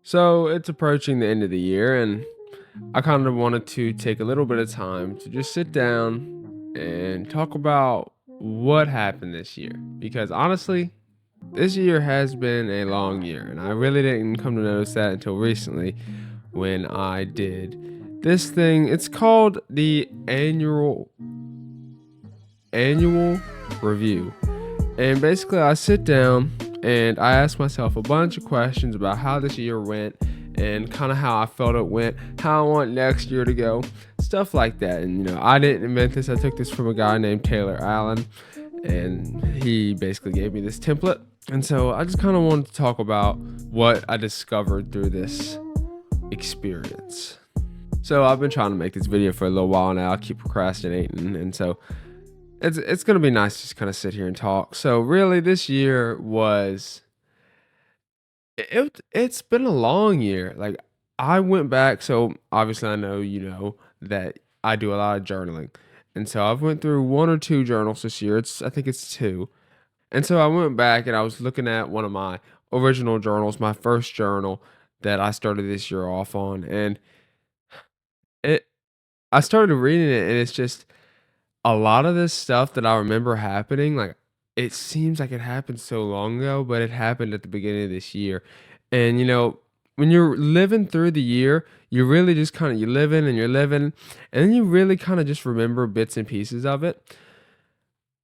So it's approaching the end of the year, and I kind of wanted to take a little bit of time to just sit down and talk about what happened this year. Because honestly, this year has been a long year, and I really didn't come to notice that until recently when I did this thing. It's called the annual review. And basically, I sit down and I ask myself a bunch of questions about how this year went and kind of how I felt it went, how I want next year to go, stuff like that. And, I didn't invent this. I took this from a guy named Taylor Allen, and he basically gave me this template. And so I just kind of wanted to talk about what I discovered through this experience. So I've been trying to make this video for a little while now. I keep procrastinating. And so it's gonna be nice to just kind of sit here and talk. So really, this year it's been a long year. Like I went back. So obviously, I know that I do a lot of journaling, and so I've went through one or two journals this year. I think it's two, and so I went back and I was looking at one of my original journals, my first journal that I started this year off on, and it I started reading it, and it's just a lot of this stuff that I remember happening, like, it seems like it happened so long ago, but it happened at the beginning of this year. And, when you're living through the year, you really just kinda you're living and you're living, and then you really kinda just remember bits and pieces of it.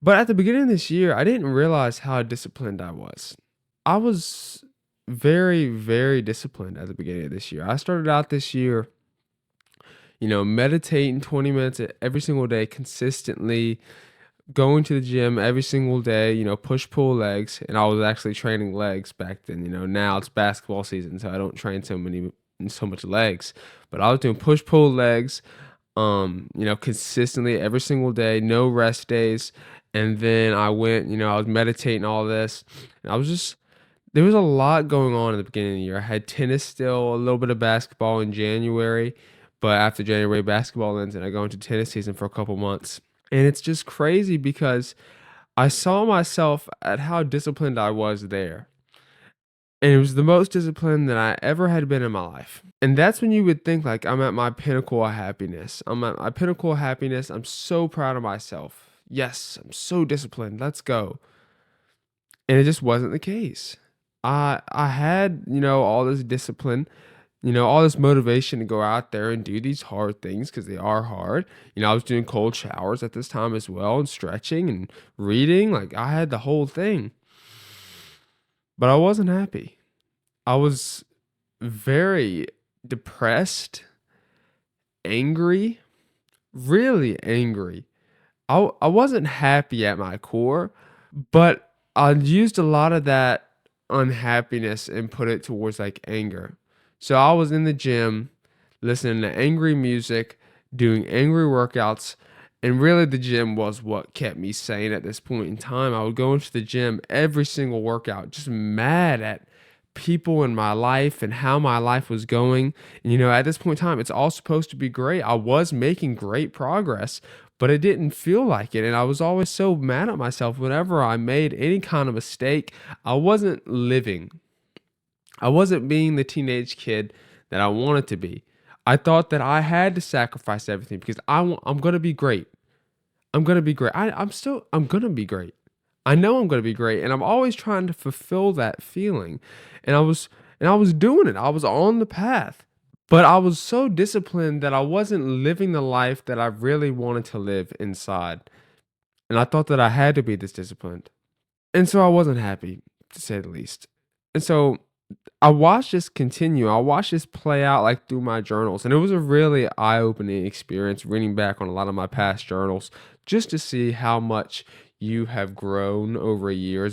But at the beginning of this year, I didn't realize how disciplined I was. I was very, very disciplined at the beginning of this year. I started out this year meditating 20 minutes every single day consistently, going to the gym every single day, push pull legs. And I was actually training legs back then. Now it's basketball season, so I don't train so much legs. But I was doing push pull legs, consistently every single day, no rest days. And then I went, I was meditating all this. And I was just there was a lot going on at the beginning of the year. I had tennis still, a little bit of basketball in January, but after January basketball ends and I go into tennis season for a couple months. And it's just crazy because I saw myself at how disciplined I was there. And it was the most disciplined that I ever had been in my life. And that's when you would think like I'm at my pinnacle of happiness. I'm at my pinnacle of happiness. I'm so proud of myself. Yes, I'm so disciplined. Let's go. And it just wasn't the case. I had, all this discipline, all this motivation to go out there and do these hard things because they are hard. I was doing cold showers at this time as well and stretching and reading. Like I had the whole thing. But I wasn't happy. I was very depressed, angry, really angry. I wasn't happy at my core, but I used a lot of that unhappiness and put it towards like anger. So I was in the gym listening to angry music, doing angry workouts, and really the gym was what kept me sane at this point in time. I would go into the gym every single workout, just mad at people in my life and how my life was going. And, at this point in time, it's all supposed to be great. I was making great progress, but it didn't feel like it. And I was always so mad at myself whenever I made any kind of mistake. I wasn't living. I wasn't being the teenage kid that I wanted to be. I thought that I had to sacrifice everything because I'm going to be great. I'm going to be great. I'm going to be great. I know I'm going to be great. And I'm always trying to fulfill that feeling. And I was doing it. I was on the path. But I was so disciplined that I wasn't living the life that I really wanted to live inside. And I thought that I had to be this disciplined. And so I wasn't happy, to say the least. And so I watched this continue. I watched this play out like through my journals. And it was a really eye-opening experience reading back on a lot of my past journals just to see how much you have grown over a year.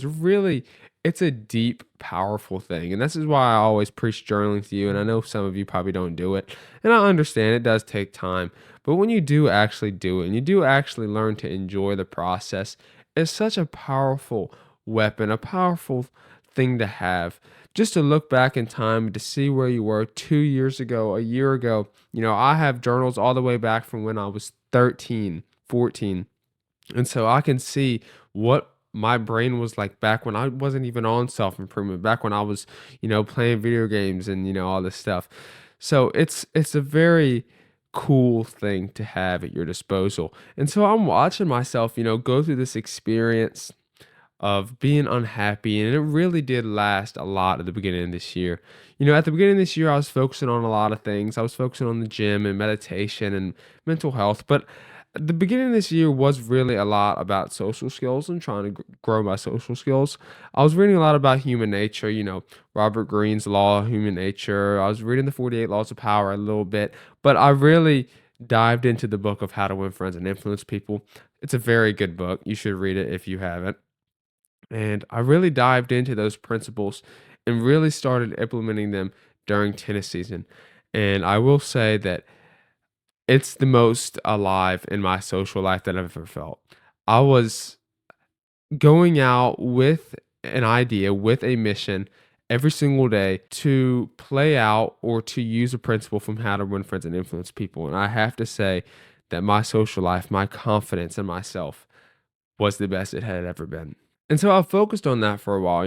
It's a deep, powerful thing. And this is why I always preach journaling to you. And I know some of you probably don't do it. And I understand it does take time. But when you do actually do it and you do actually learn to enjoy the process, it's such a powerful weapon, a powerful thing to have. Just to look back in time to see where you were 2 years ago, a year ago. I have journals all the way back from when I was 13, 14. And so I can see what my brain was like back when I wasn't even on self-improvement, back when I was, playing video games and, all this stuff. So it's a very cool thing to have at your disposal. And so I'm watching myself, go through this experience of being unhappy, and it really did last a lot at the beginning of this year. At the beginning of this year, I was focusing on a lot of things. I was focusing on the gym and meditation and mental health, but the beginning of this year was really a lot about social skills and trying to grow my social skills. I was reading a lot about human nature, Robert Greene's Law of Human Nature. I was reading the 48 Laws of Power a little bit, but I really dived into the book of How to Win Friends and Influence People. It's a very good book. You should read it if you haven't. And I really dived into those principles and really started implementing them during tennis season. And I will say that it's the most alive in my social life that I've ever felt. I was going out with an idea, with a mission every single day to play out or to use a principle from How to Win Friends and Influence People. And I have to say that my social life, my confidence in myself was the best it had ever been. And so I focused on that for a while,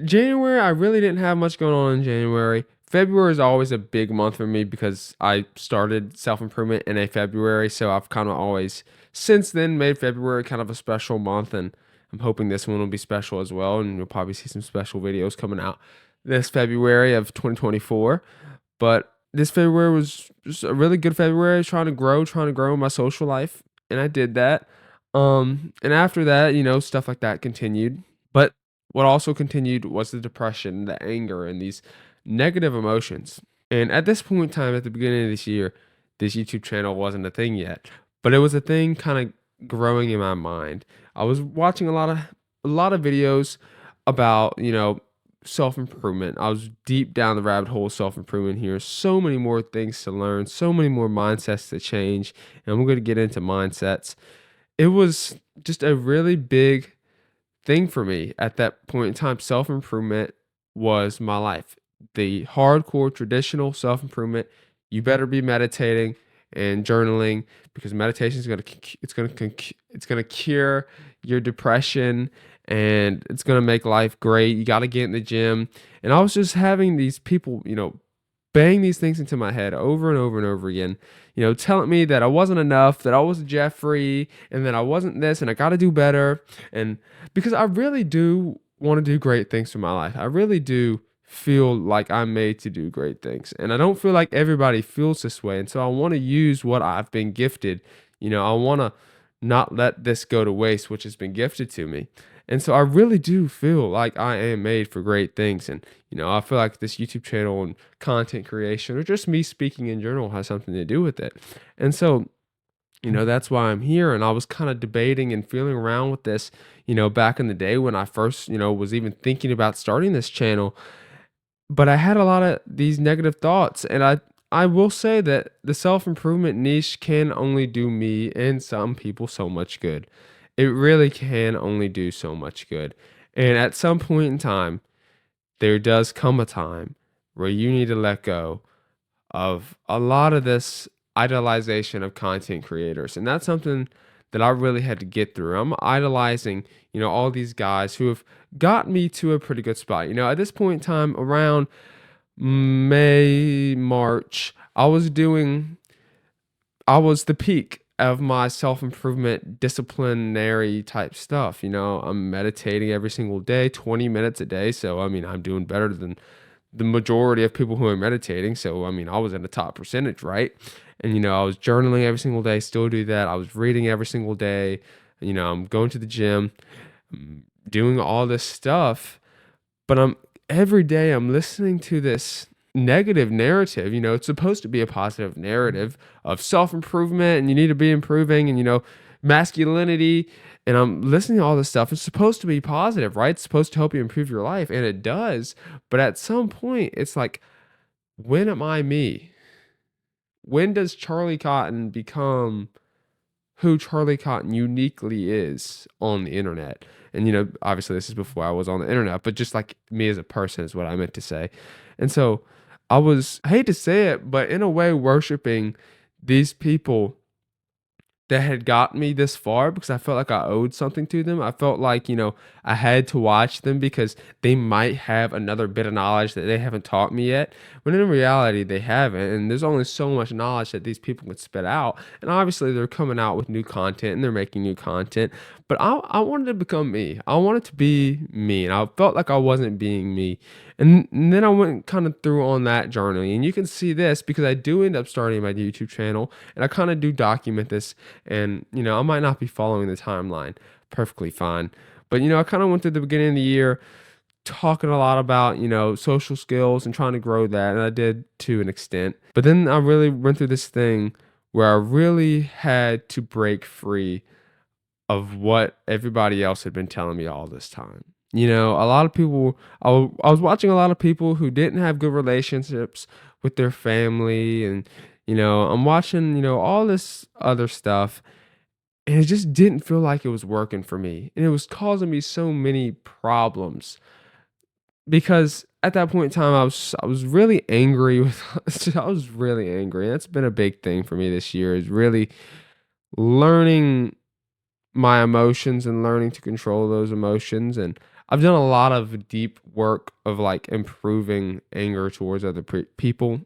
January, I really didn't have much going on in January. February is always a big month for me because I started self-improvement in a February, so I've kind of always since then made February kind of a special month, and I'm hoping this one will be special as well, and you'll probably see some special videos coming out this February of 2024. But this February was just a really good February, trying to grow in my social life, and I did that. And after that, stuff like that continued. But what also continued was the depression, the anger, and these negative emotions. And at this point in time, at the beginning of this year, this YouTube channel wasn't a thing yet, but it was a thing kind of growing in my mind. I was watching a lot of videos about, self-improvement. I was deep down the rabbit hole of self-improvement here. So many more things to learn, so many more mindsets to change, and I'm going to get into mindsets. It was just a really big thing for me at that point in time. Self-improvement was my life. The hardcore traditional self-improvement, you better be meditating and journaling because meditation is going to cure your depression, and it's going to make life great. You got to get in the gym. And I was just having these people, bang these things into my head over and over and over again, telling me that I wasn't enough, that I was Jeffrey, and that I wasn't this, and I got to do better. And because I really do want to do great things for my life, I really do feel like I'm made to do great things. And I don't feel like everybody feels this way. And so I want to use what I've been gifted. I want to not let this go to waste, which has been gifted to me. And so I really do feel like I am made for great things. And, I feel like this YouTube channel and content creation or just me speaking in general has something to do with it. And so, that's why I'm here. And I was kind of debating and feeling around with this, back in the day when I first, was even thinking about starting this channel. But I had a lot of these negative thoughts, and I will say that the self-improvement niche can only do me and some people so much good. It really can only do so much good. And at some point in time, there does come a time where you need to let go of a lot of this idolization of content creators. And that's something that I really had to get through. I'm idolizing, all these guys who have got me to a pretty good spot. At this point in time, around May, March, I was the peak of my self-improvement disciplinary type stuff. I'm meditating every single day, 20 minutes a day. So, I'm doing better than the majority of people who are meditating. So, I was in the top percentage, right? And, I was journaling every single day, still do that. I was reading every single day. I'm going to the gym, doing all this stuff. But every day I'm listening to this negative narrative. It's supposed to be a positive narrative of self-improvement and you need to be improving and, masculinity. And I'm listening to all this stuff. It's supposed to be positive, right? It's supposed to help you improve your life. And it does. But at some point, it's like, when am I me? When does Charlie Cotton become who Charlie Cotton uniquely is on the internet? And, obviously this is before I was on the internet, but just like me as a person is what I meant to say. And so I hate to say it, but in a way worshiping these people that had gotten me this far because I felt like I owed something to them. I felt like, I had to watch them because they might have another bit of knowledge that they haven't taught me yet. When in reality, they haven't. And there's only so much knowledge that these people can spit out. And obviously, they're coming out with new content and they're making new content. But I wanted to become me. I wanted to be me. And I felt like I wasn't being me. And then I went kind of through on that journey. And you can see this because I do end up starting my YouTube channel and I kind of do document this. And, I might not be following the timeline perfectly fine. But, I kind of went through the beginning of the year talking a lot about, social skills and trying to grow that. And I did to an extent. But then I really went through this thing where I really had to break free of what everybody else had been telling me all this time. A lot of people, I was watching a lot of people who didn't have good relationships with their family. And, I'm watching, all this other stuff. And it just didn't feel like it was working for me. And it was causing me so many problems because at that point in time, I was really angry with, I was really angry. That's been a big thing for me this year is really learning my emotions and learning to control those emotions. And I've done a lot of deep work of like improving anger towards other people.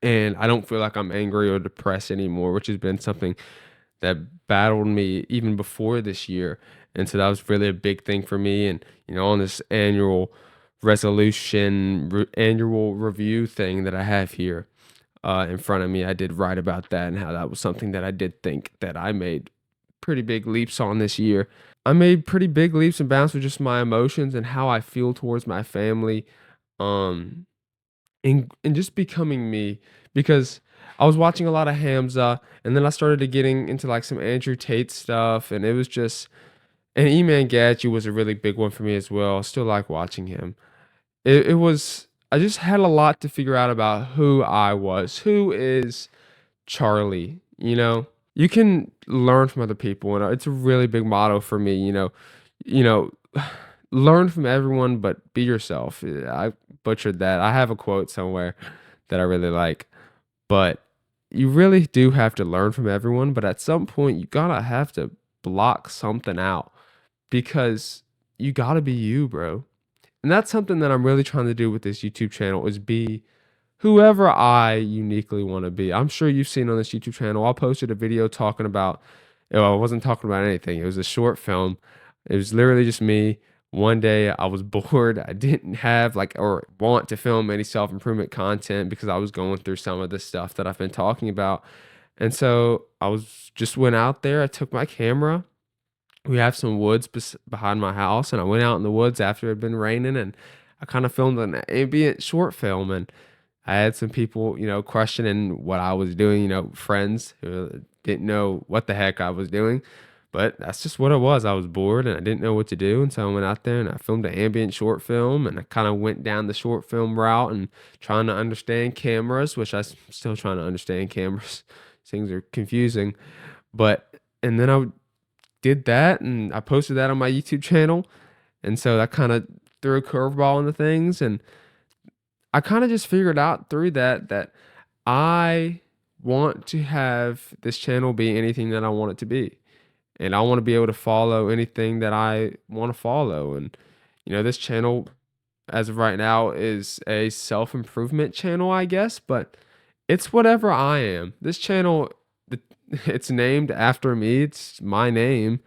And I don't feel like I'm angry or depressed anymore, which has been something that battled me even before this year. And so that was really a big thing for me. And, on this annual annual review thing that I have here in front of me, I did write about that and how that was something that I did think that I made pretty big leaps on this year. I made pretty big leaps and bounds with just my emotions and how I feel towards my family. Um, and just becoming me because I was watching a lot of Hamza and then I started to getting into like some Andrew Tate stuff and it was just and Eman Gadget was a really big one for me as well. I still like watching him. It was I just had a lot to figure out about who I was. Who is Charlie, you know? You can learn from other people and it's a really big motto for me, you know, learn from everyone but be yourself. I butchered that. I have a quote somewhere that I really like, but you really do have to learn from everyone, but at some point you gotta have to block something out because you gotta be you, bro. And that's something that I'm really trying to do with this YouTube channel is be whoever I uniquely want to be. I'm sure you've seen on this YouTube channel, I posted a video talking about, I wasn't talking about anything. It was a short film. It was literally just me. One day I was bored. I didn't have like or want to film any self-improvement content because I was going through some of the stuff that I've been talking about. And so I was just went out there. I took my camera. We have some woods behind my house, and I went out in the woods after it had been raining, and I kind of filmed an ambient short film. And I had some people, questioning what I was doing, friends who didn't know what the heck I was doing. But that's just what it was. I was bored and I didn't know what to do. And so I went out there and I filmed an ambient short film and I kind of went down the short film route and trying to understand cameras, which I'm still trying to understand cameras. Things are confusing. And then I did that and I posted that on my YouTube channel. And so that kind of threw a curveball into things. And I kind of just figured out through that I want to have this channel be anything that I want it to be. And I want to be able to follow anything that I want to follow. And, this channel, as of right now, is a self improvement channel, I guess, but it's whatever I am. This channel, it's named after me, it's my name.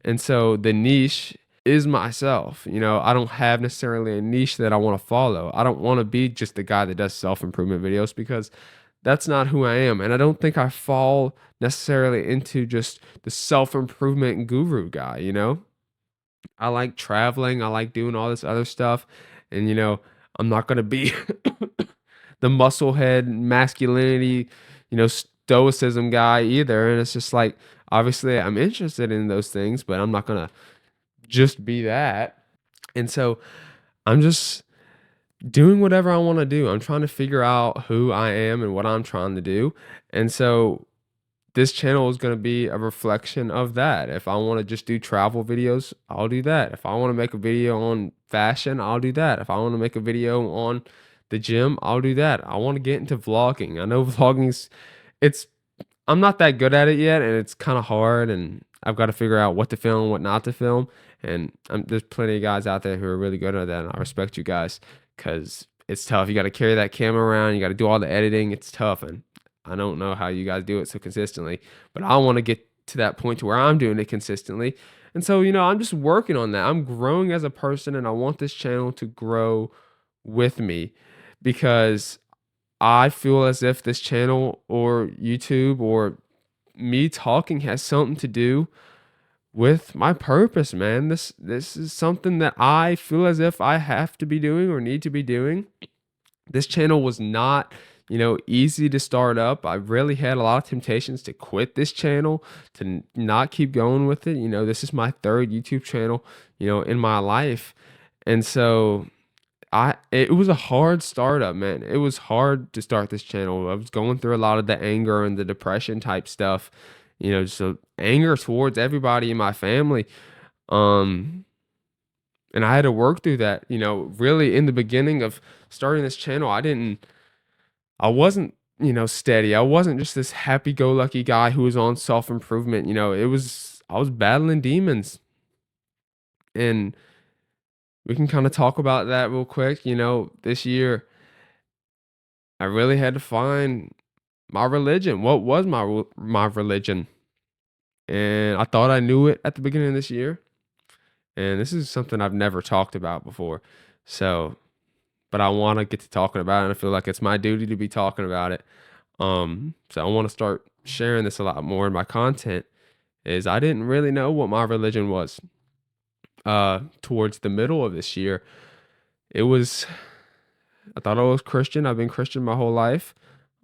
And so the niche is myself. I don't have necessarily a niche that I want to follow. I don't want to be just the guy that does self-improvement videos because that's not who I am. And I don't think I fall necessarily into just the self-improvement guru guy. I like traveling, I like doing all this other stuff. And I'm not going to be the musclehead masculinity, stoicism guy either. And it's just like obviously I'm interested in those things, but I'm not going to just be that. And so I'm just doing whatever I want to do. I'm trying to figure out who I am and what I'm trying to do. And so this channel is going to be a reflection of that. If I want to just do travel videos, I'll do that. If I want to make a video on fashion, I'll do that. If I want to make a video on the gym, I'll do that. I want to get into vlogging. I know vlogging's it's I'm not that good at it yet, and it's kinda hard, and I've gotta figure out what to film, what not to film, and, there's plenty of guys out there who are really good at that, and I respect you guys because it's tough. You gotta carry that camera around, you gotta do all the editing, it's tough, and I don't know how you guys do it so consistently, but I wanna get to that point to where I'm doing it consistently, and so, I'm just working on that. I'm growing as a person, and I want this channel to grow with me because I feel as if this channel or YouTube or me talking has something to do with my purpose, man. This is something that I feel as if I have to be doing or need to be doing. This channel was not, easy to start up. I really had a lot of temptations to quit this channel, to not keep going with it. This is my third YouTube channel, in my life. And so it was a hard startup, man. It was hard to start this channel. I was going through a lot of the anger and the depression type stuff, just anger towards everybody in my family. Um, and I had to work through that. Really in the beginning of starting this channel, I wasn't, steady. I wasn't just this happy-go-lucky guy who was on self-improvement. I was battling demons. And we can kind of talk about that real quick. This year I really had to find my religion. What was my religion? And I thought I knew it at the beginning of this year. And this is something I've never talked about before. So, but I want to get to talking about it, and I feel like it's my duty to be talking about it. So I want to start sharing this a lot more in my content. Is I didn't really know what my religion was. Towards the middle of this year, it was I thought I was Christian. I've been Christian my whole life.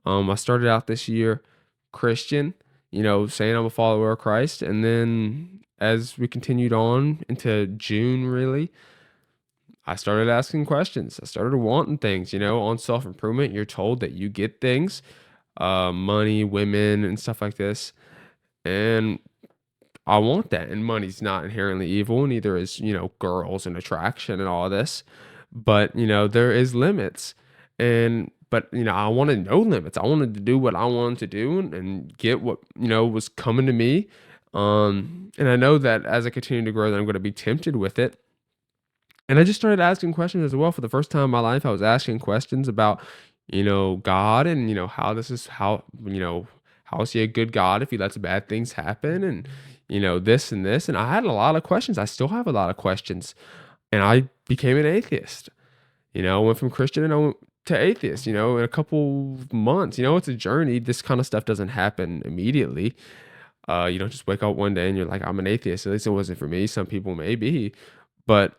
I started out this year Christian, saying I'm a follower of Christ. And then as we continued on into June, really, I started asking questions. I started wanting things, on self improvement. You're told that you get things, money, women, and stuff like this. And I want that. And money's not inherently evil, neither is, girls and attraction and all this. But, there is limits. But I wanted no limits. I wanted to do what I wanted to do and get what, was coming to me. And I know that as I continue to grow, that I'm going to be tempted with it. And I just started asking questions as well. For the first time in my life, I was asking questions about, God and, how is he a good God if he lets bad things happen and, this and this. And I had a lot of questions. I still have a lot of questions. And I became an atheist. I went from Christian and I went to atheist, in a couple months. It's a journey. This kind of stuff doesn't happen immediately. You don't just wake up one day and you're like, I'm an atheist. At least it wasn't for me. Some people may be, but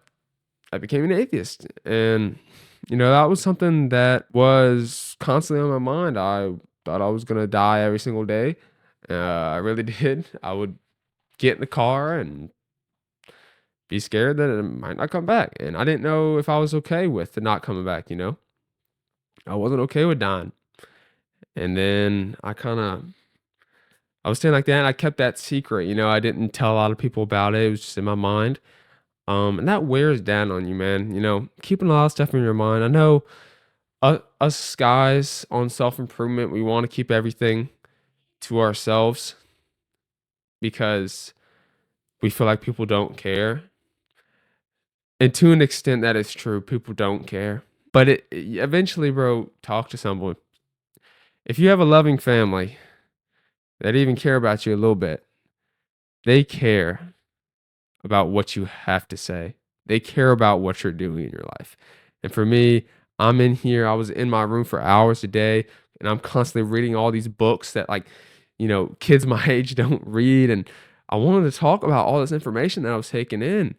I became an atheist. And, that was something that was constantly on my mind. I thought I was going to die every single day. I really did. I would get in the car and be scared that it might not come back. And I didn't know if I was okay with it not coming back. I wasn't okay with dying. And then I was staying like that, and I kept that secret. I didn't tell a lot of people about it. It was just in my mind. And that wears down on you, man. Keeping a lot of stuff in your mind. I know us guys on self improvement, we want to keep everything to ourselves because we feel like people don't care. And to an extent, that is true. People don't care. But eventually, bro, talk to someone. If you have a loving family that even care about you a little bit, they care about what you have to say. They care about what you're doing in your life. And for me, I'm in here. I was in my room for hours a day, and I'm constantly reading all these books that, like, kids my age don't read. And I wanted to talk about all this information that I was taking in,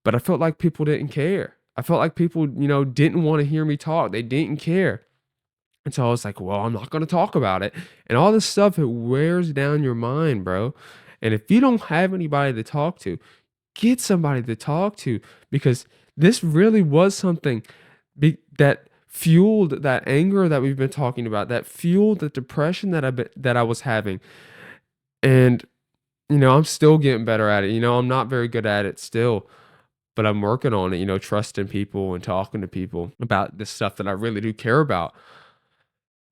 but I felt like people didn't care. I felt like people, didn't want to hear me talk. They didn't care. And so I was like, well, I'm not going to talk about it. And all this stuff, it wears down your mind, bro. And if you don't have anybody to talk to, get somebody to talk to, because this really was something that fueled that anger that we've been talking about, that fueled the depression that I was having. And, I'm still getting better at it. I'm not very good at it still, but I'm working on it, trusting people and talking to people about the stuff that I really do care about.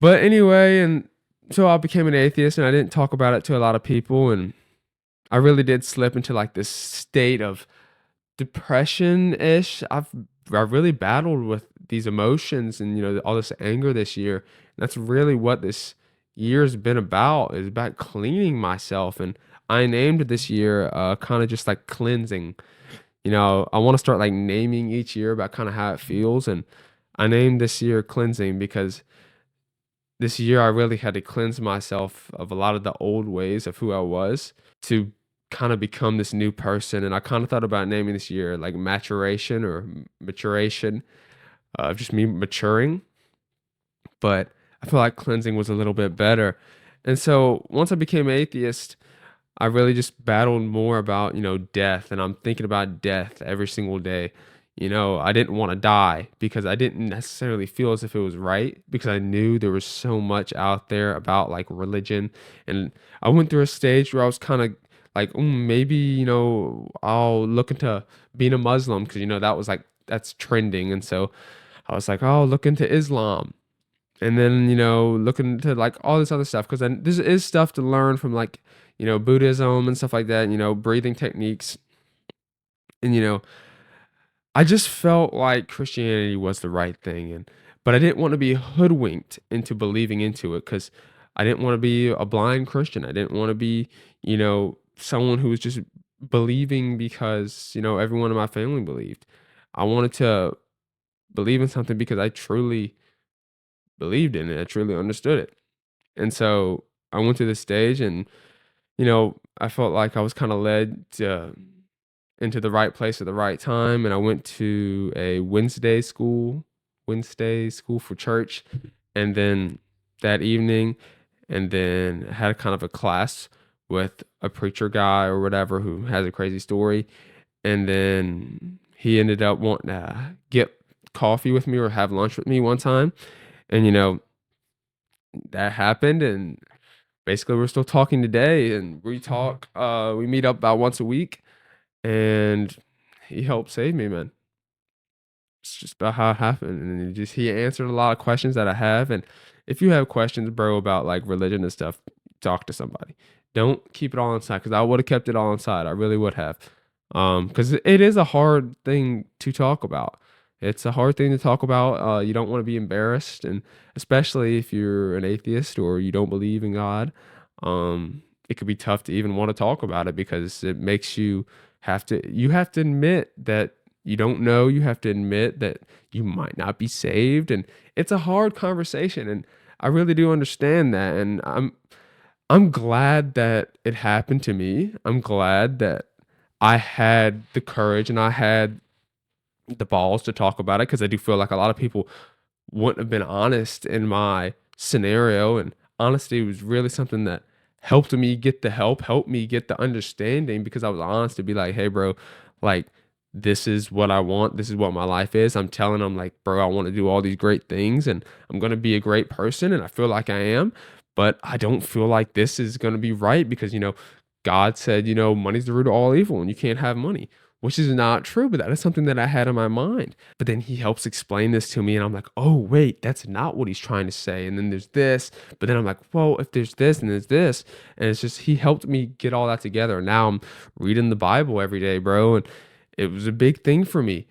But anyway, and So I became an atheist and I didn't talk about it to a lot of people, and I really did slip into like this state of depression-ish. I really battled with these emotions and all this anger this year. And that's really what this year's been about, is about cleaning myself. And I named this year kind of just like cleansing. I want to start like naming each year about kind of how it feels. And I named this year cleansing because this year I really had to cleanse myself of a lot of the old ways of who I was to kind of become this new person. And I kind of thought about naming this year like maturation or maturation, just me maturing. But I feel like cleansing was a little bit better. And so once I became atheist, I really just battled more about, death, and I'm thinking about death every single day. I didn't want to die because I didn't necessarily feel as if it was right, because I knew there was so much out there about like religion. And I went through a stage where I was kind of like, maybe, I'll look into being a Muslim because, that was like, that's trending. And so I was like, oh, look into Islam. And then, looking into like all this other stuff, because then this is stuff to learn from like, Buddhism and stuff like that, breathing techniques. And, I just felt like Christianity was the right thing. But I didn't want to be hoodwinked into believing into it, because I didn't want to be a blind Christian. I didn't want to be, someone who was just believing because, everyone in my family believed. I wanted to believe in something because I truly believed in it. I truly understood it. And so I went to this stage, and, I felt like I was kind of led into the right place at the right time. And I went to a Wednesday school for church. And then that evening, and then had kind of a class with a preacher guy or whatever who has a crazy story. And then he ended up wanting to get coffee with me or have lunch with me one time. And, that happened. And basically we're still talking today, and we meet up about once a week, and he helped save me, man. It's just about how it happened. And he answered a lot of questions that I have. And if you have questions, bro, about like religion and stuff, talk to somebody. Don't keep it all inside, because I would have kept it all inside. I really would have. Because it is a hard thing to talk about. It's a hard thing to talk about. You don't want to be embarrassed, and especially if you're an atheist or you don't believe in God, it could be tough to even want to talk about it, because it makes you have to admit that you don't know. You have to admit that you might not be saved, and it's a hard conversation. And I really do understand that, and I'm glad that it happened to me. I'm glad that I had the courage and I had the balls to talk about it, because I do feel like a lot of people wouldn't have been honest in my scenario. And honesty was really something that helped me get the help, helped me get the understanding, because I was honest to be like, hey, bro, like, this is what I want. This is what my life is. I'm telling them, like, bro, I want to do all these great things, and I'm going to be a great person. And I feel like I am, but I don't feel like this is going to be right, because, God said, money's the root of all evil and you can't have money, which is not true. But that is something that I had in my mind. But then he helps explain this to me, and I'm like, oh, wait, that's not what he's trying to say. And then there's this, but then I'm like, well, if there's this and there's this, and it's just, he helped me get all that together. And now I'm reading the Bible every day, bro. And it was a big thing for me,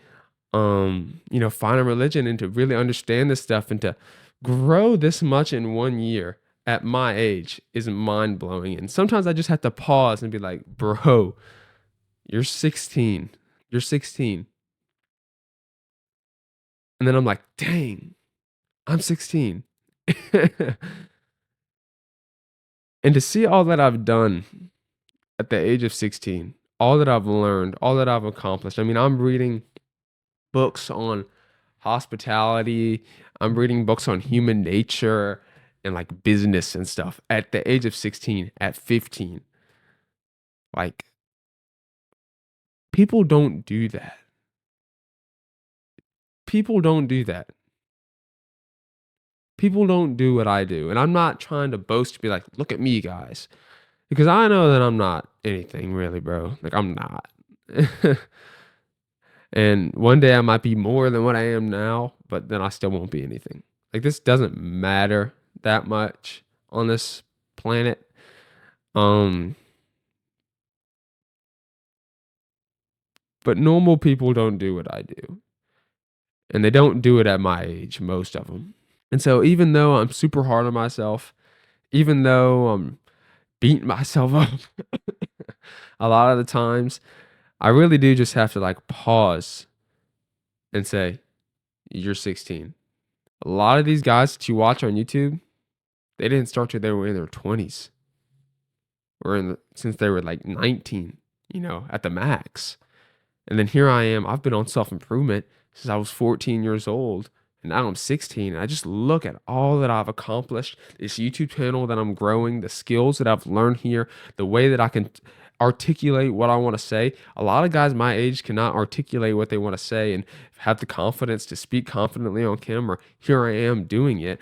finding religion and to really understand this stuff and to grow this much in 1 year at my age is mind blowing. And sometimes I just have to pause and be like, bro, you're 16. You're 16. And then I'm like, dang, I'm 16. And to see all that I've done at the age of 16, all that I've learned, all that I've accomplished. I mean, I'm reading books on hospitality, I'm reading books on human nature and like business and stuff at the age of 16, at 15. Like, people don't do that. People don't do that. People don't do what I do. And I'm not trying to boast to be like, look at me, guys. Because I know that I'm not anything really, bro. Like, I'm not. And one day I might be more than what I am now, but then I still won't be anything. Like, this doesn't matter that much. on this planet. Um, but normal people don't do what I do, and they don't do it at my age, most of them. And so even though I'm super hard on myself, even though I'm beating myself up a lot of the times, I really do just have to like pause and say, "You're 16." A lot of these guys that you watch on YouTube, they didn't start till they were in their 20s or since they were like 19, at the max. And then here I am. I've been on self improvement since I was 14 years old. And now I'm 16. And I just look at all that I've accomplished, this YouTube channel that I'm growing, the skills that I've learned here, the way that I can articulate what I want to say. A lot of guys my age cannot articulate what they want to say and have the confidence to speak confidently on camera. Here I am doing it.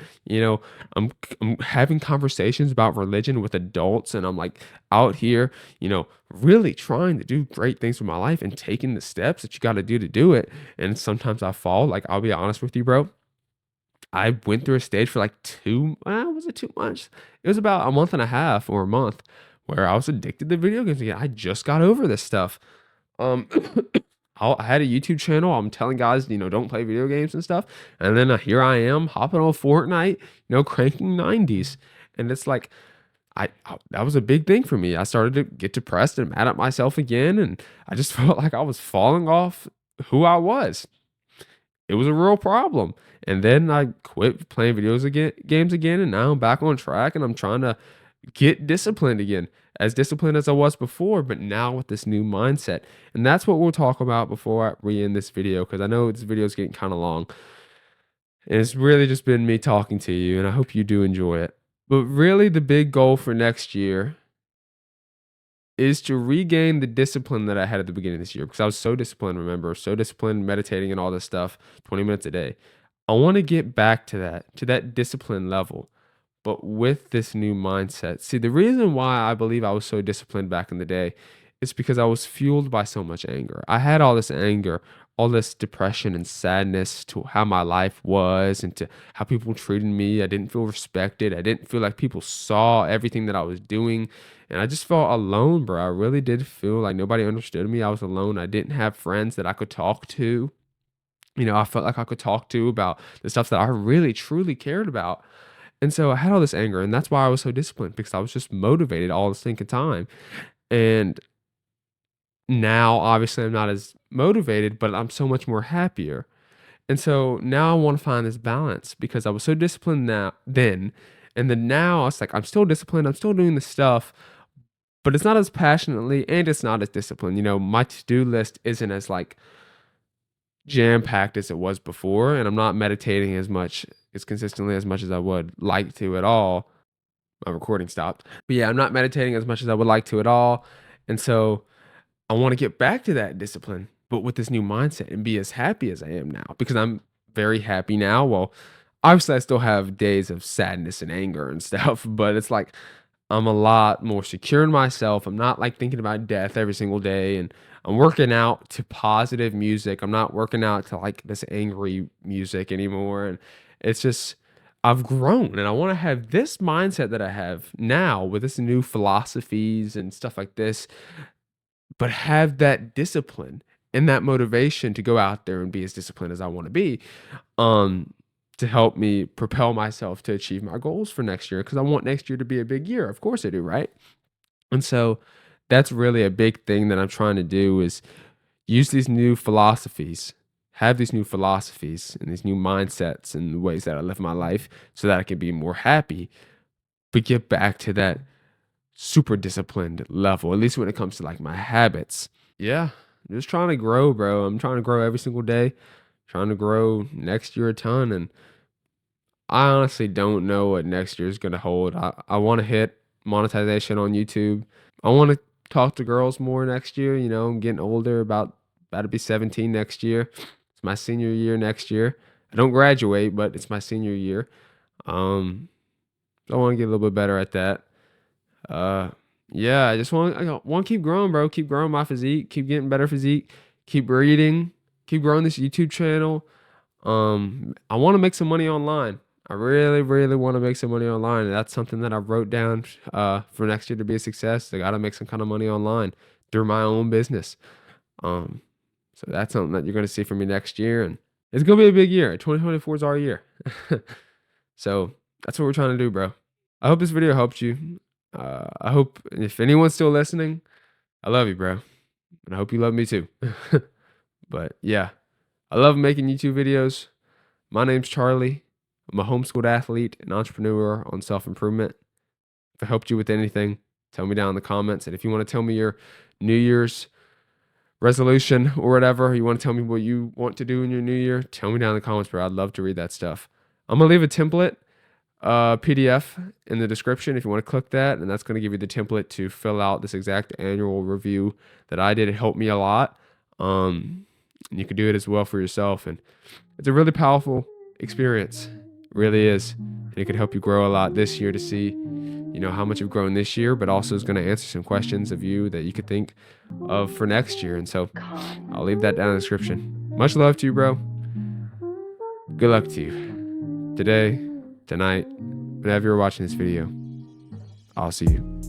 I'm having conversations about religion with adults, and I'm like out here, really trying to do great things with my life and taking the steps that you got to do it. And sometimes I fall. Like, I'll be honest with you, bro. I went through a stage for like was it 2 months? It was about a month and a half or a month where I was addicted to video games again. I just got over this stuff. Um, I had a YouTube channel. I'm telling guys, don't play video games and stuff. And then here I am hopping on Fortnite, cranking 90s. And it's like, that was a big thing for me. I started to get depressed and mad at myself again, and I just felt like I was falling off who I was. It was a real problem. And then I quit playing games again, and now I'm back on track, and I'm trying to get disciplined again, as disciplined as I was before, but now with this new mindset. And that's what we'll talk about before we end this video, because I know this video is getting kind of long. And it's really just been me talking to you, and I hope you do enjoy it. But really, the big goal for next year is to regain the discipline that I had at the beginning of this year, because I was so disciplined, remember, so disciplined, meditating and all this stuff, 20 minutes a day. I want to get back to that discipline level, but with this new mindset. See, the reason why I believe I was so disciplined back in the day is because I was fueled by so much anger. I had all this anger, all this depression and sadness to how my life was and to how people treated me. I didn't feel respected. I didn't feel like people saw everything that I was doing. And I just felt alone, bro. I really did feel like nobody understood me. I was alone. I didn't have friends that I could talk to. I felt like I could talk to about the stuff that I really, truly cared about. And so I had all this anger, and that's why I was so disciplined, because I was just motivated all the stinking time. And now, obviously, I'm not as motivated, but I'm so much more happier. And so now I want to find this balance, because I was so disciplined then, and then now it's like I'm still disciplined, I'm still doing the stuff, but it's not as passionately and it's not as disciplined. My to-do list isn't as like jam-packed as it was before, and I'm not meditating as consistently as much as I would like to at all. My recording stopped. But yeah, I'm not meditating as much as I would like to at all. And so I want to get back to that discipline, but with this new mindset and be as happy as I am now, because I'm very happy now. Well, obviously, I still have days of sadness and anger and stuff, but it's like I'm a lot more secure in myself. I'm not like thinking about death every single day, and I'm working out to positive music. I'm not working out to like this angry music anymore. And it's just, I've grown, and I want to have this mindset that I have now with this new philosophies and stuff like this, but have that discipline and that motivation to go out there and be as disciplined as I want to be, um, to help me propel myself to achieve my goals for next year. Because I want next year to be a big year. Of course I do, right? And so that's really a big thing that I'm trying to do is use these new philosophies, have these new philosophies and these new mindsets and the ways that I live my life so that I can be more happy, but get back to that super disciplined level, at least when it comes to like my habits. Yeah, I'm just trying to grow, bro. I'm trying to grow every single day, trying to grow next year a ton. And I honestly don't know what next year is going to hold. I want to hit monetization on YouTube. I want to talk to girls more next year. I'm getting older, about to be 17 next year. It's my senior year next year. I don't graduate, but it's my senior year. Um, I want to get a little bit better at that. Uh, yeah, I want to keep growing, bro. Keep growing my physique. Keep getting better physique. Keep reading. Keep growing this YouTube channel. I want to make some money online. I really, really want to make some money online. And that's something that I wrote down for next year to be a success. I got to make some kind of money online through my own business. Um, so that's something that you're going to see from me next year. And it's going to be a big year. 2024 is our year. So that's what we're trying to do, bro. I hope this video helped you. I hope if anyone's still listening, I love you, bro. And I hope you love me too. But yeah, I love making YouTube videos. My name's Charlie. I'm a homeschooled athlete and entrepreneur on self-improvement. If I helped you with anything, tell me down in the comments. And if you want to tell me your New Year's resolution or whatever, you want to tell me what you want to do in your new year, tell me down in the comments, bro. I'd love to read that stuff. I'm going to leave a template PDF in the description if you want to click that. And that's going to give you the template to fill out this exact annual review that I did. It helped me a lot. And you can do it as well for yourself. And it's a really powerful experience. It really is. And it could help you grow a lot this year to see, you know, how much you've grown this year, but also is going to answer some questions of you that you could think of for next year. And so I'll leave that down in the description. Much love to you, bro. Good luck to you today, tonight, whenever you're watching this video. I'll see you.